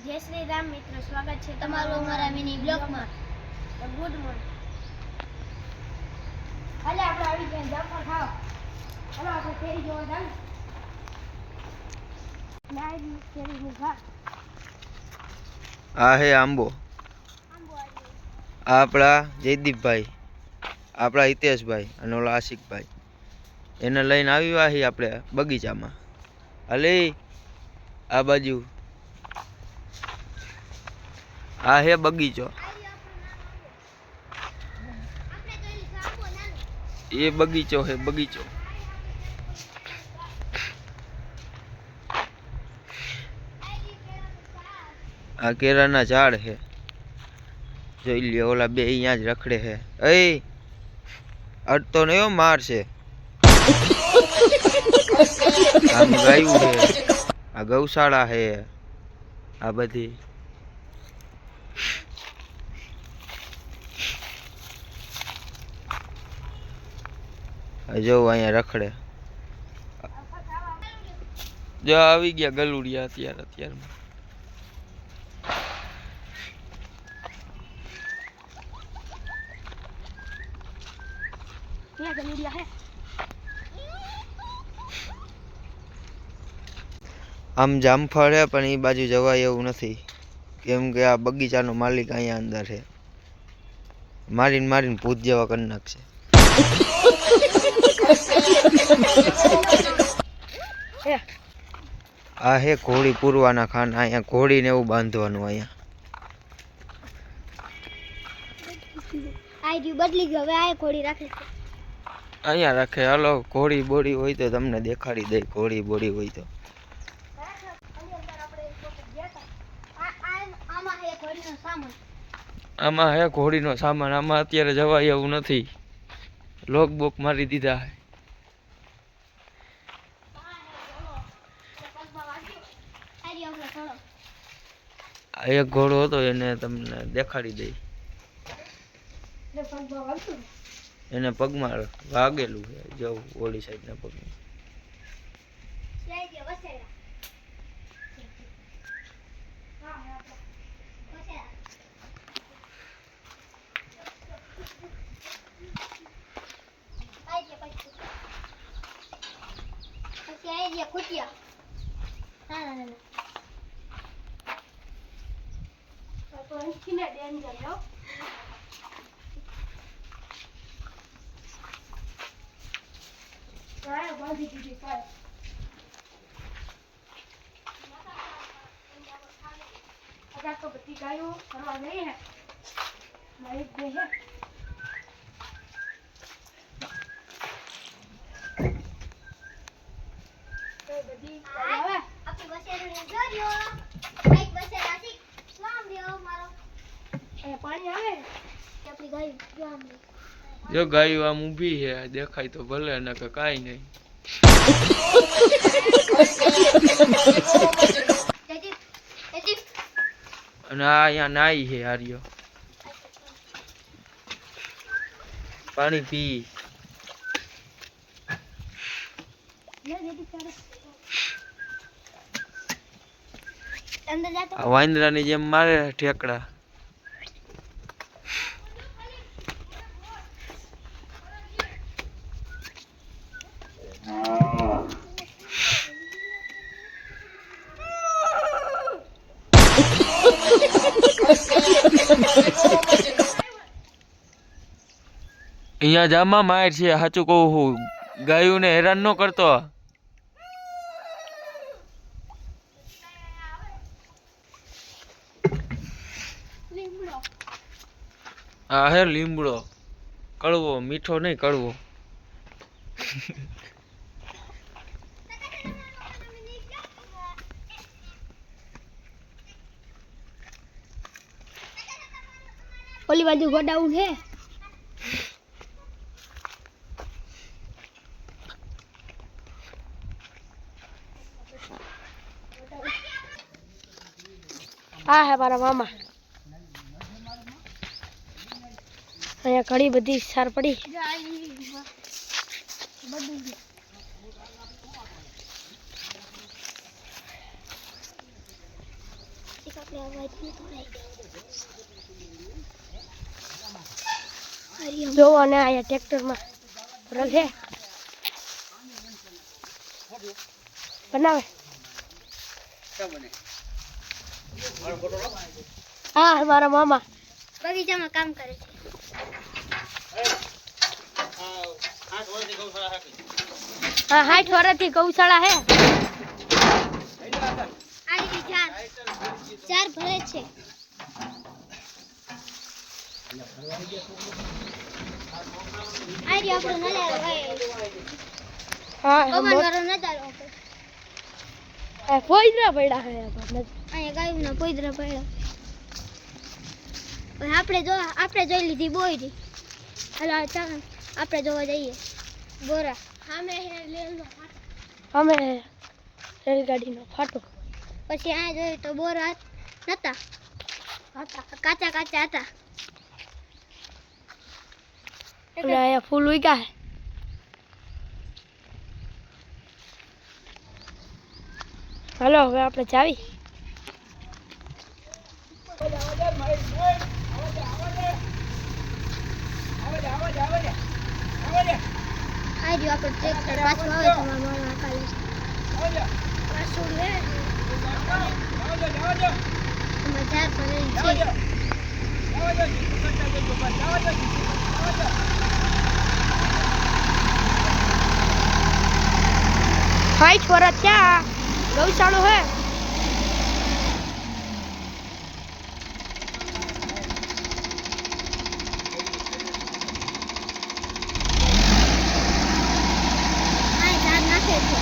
જય શ્રી રામ મિત્રો, સ્વાગત છે તમારું અમારા મિની બ્લોગમાં. Good morning. હાલે આપણે આવી ગયા જાફર ખાવા. હાલો આપણે કેરી જોવા જાવ. લાઈ કેરી ની ઘા. આ હે આંબો. આપણા જયદીપભાઈ, આપણા હિતેશભાઈ અને ઓલા આશિકભાઈ એને લઈને આવ્યા છીએ આપણે બગીચામાં. હાલે આ બાજુ આ હે બગીચો. એ બગીચો હે બગીચો. આ કેળાના ઝાડ હે. જોઈ લ્યો ઓલા બે અહીંયા જ રખડે હે. એ અડતો નહીં મારશે. આમ ગાયું હે. આ ગૌશાળા હે. આ બધી જો અહીંયા રખડે. જો આવી ગયા ગલુડિયા અત્યારમાં. આમ જામફળ હે પણ એ બાજુ જવાય એવું નથી, કેમ કે આ બગીચાનો માલિક અહીંયા અંદર છે. મારીને ભૂત જેવા કરી નાખશે. આ હે ઘોડી પૂરવાના ખાન. અહીંયા ઘોડીને એવું બાંધવાનું. આઈ બદલી ગયો, હવે આ ઘોડી રાખે છે. અહીંયા રાખે. હાલો ઘોડી બોડી હોય તો તમને દેખાડી દે. ઘોડી બોડી હોય તો આમાં હે ઘોડીનો સામાન. આમાં અત્યારે જવાય એવું નથી. લોક બોક મારી દીધા હે. આ એક ઘોડો હતો એને તમને દેખાડી દઈ. એને પગમાં વાગેલું છે. જવું ઓલી સાઈડ ના પગમાં. तो बत्ती गायों करवा गई है लाइट दे है तो बदी आवे अपनी बसेरो ने जोड़ियो एक बसेरा થી સ્વામ દેવો મારો એ પાણી આવે કે આપણી ગાય સ્વામ દે. જો ગાયું આમ ઊભી છે, દેખાય તો ભલે ને કે કાઈ નહીં. અને આ અહીંયા નાઈ છે. હાર્યો પાણી પી. આ વાંદરાની જેમ મારે ઠેકડા. અહીંયા જામાં માર છે. સાચું કહું હું, ગાયું ને હેરાન ન કરતો. હા હે લીમડો. કડવો, મીઠો નહીં, કડવો. ઓલી બાજુ ગોડાઉન છે. આ હે મારા મામા. અહીંયા ઘણી બધી સાર પડી. આપણે વાતની થોડાઈ જો અને આયા ટ્રેક્ટરમાં રખે બનાવે હા મારા મામા બગીચામાં કામ કરે છે. હા 60 વર્ષથી ગૌશાળા હે આની ચાર ભરે છે. આરી આપણો નજારો હા પવનવાળો નજારો પોઈદરા પડ્યા હે અહીંયા ગાયુંના પોઈદરા પડ્યા. આપણે જોઈ લીધી બોયરી. હાલો આપણે જોવા જઈએ બોરા. અમે રેલગાડીનો ફાટો પછી આ જોયું તો બોરા નતા, કાચા કાચા હતા. એટલે અહીંયા ફૂલ ઉગ્યા હે. હાલો હવે આપણે જાવી. આ જો આપણે ટ્રેક્ટર પાછું આવે છે મારા મામા કાલે પાછું લે મજા પડે છે. હાઈ છોરા ત્યાં ગૌશાળો હે. આ ઝાડ નાખે છે.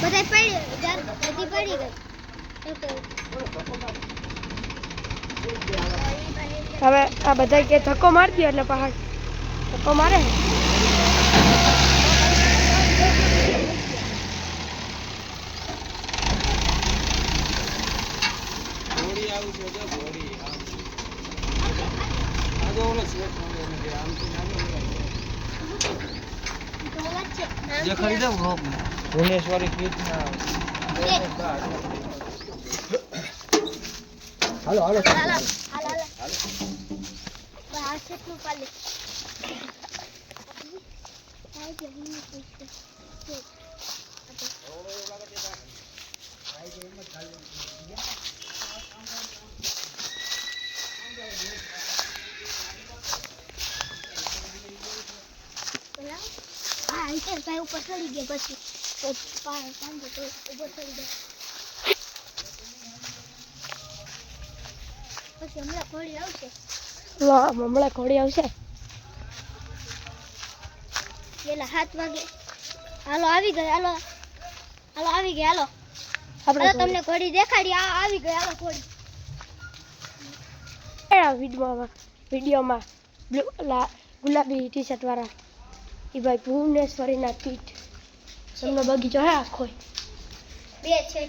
બધી પડી ગઈ. હવે આ બધા કે ધક્કો મારી દો એટલે પહાડ ધક્કો મારે. જે ખરીદે ભુવનેશ્વરી કીટ ના હાલો હાલો ઉપર ચડી ગયા પછી ઉપર ચડી ગયા પછી હમણાં ઘોડી આવશે. હમણાં ઘોડી આવશે પેલા 7 વાગે. હાલો આવી ગઈ. હાલો આવી ગઈ. હાલો આપણે તમને ઘોડી દેખાડી. આવી ગઈ. હાલો ઘોડી. વિડીયોમાં ગુલાબી ટી શર્ટ વાળા એ ભાઈ ભુવનેશ્વરીના કીટ એમનો બગીચો હે આખો. બે છે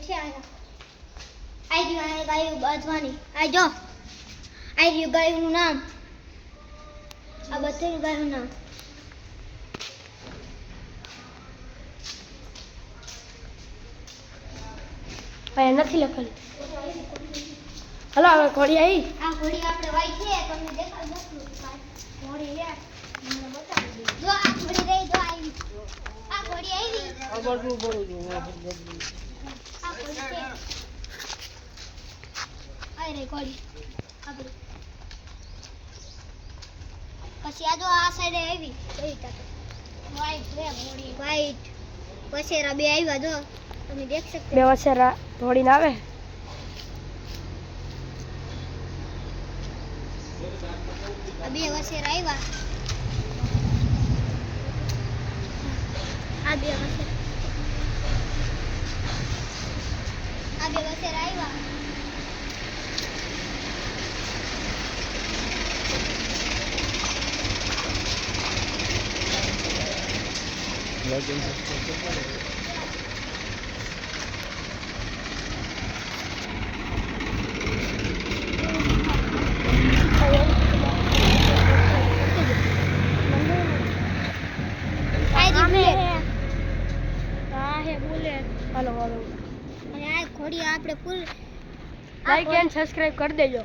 આઈ ગાયું બાંધવાની. આ જો આઈ ગાયનું નામ. આ બધું ગાયનું નામ. અહીંયા નથી લખેલું. હલો હવે ઘોડી આવી. આ ઘોડી આપણે વાઈ છે. તમને દેખાડ દઉં. ઘોડી લે મને બતાવી દે. જો આ ઘોડી રહી. જો આવી. આ ઘોડી આવી. આ ઘોડી છે. આઈ રે ઘોડી આપણી. પછી આ જો આ સાઈડે આવી. જોઈ તાતો વાઈટ રે ઘોડી. વાઈટ વસેરા બે આવ્યા. જો તમે દેખ શકો. બે વસેરા ઘોડીને આવે. આ બે વસેરા આવ્યા. આ બે વસેરા આવ્યા. હાલો હાલો અને આ ઘોડી આપણે ફૂલ લાઈક એન્ડ સબસ્ક્રાઇબ કરી દેજો.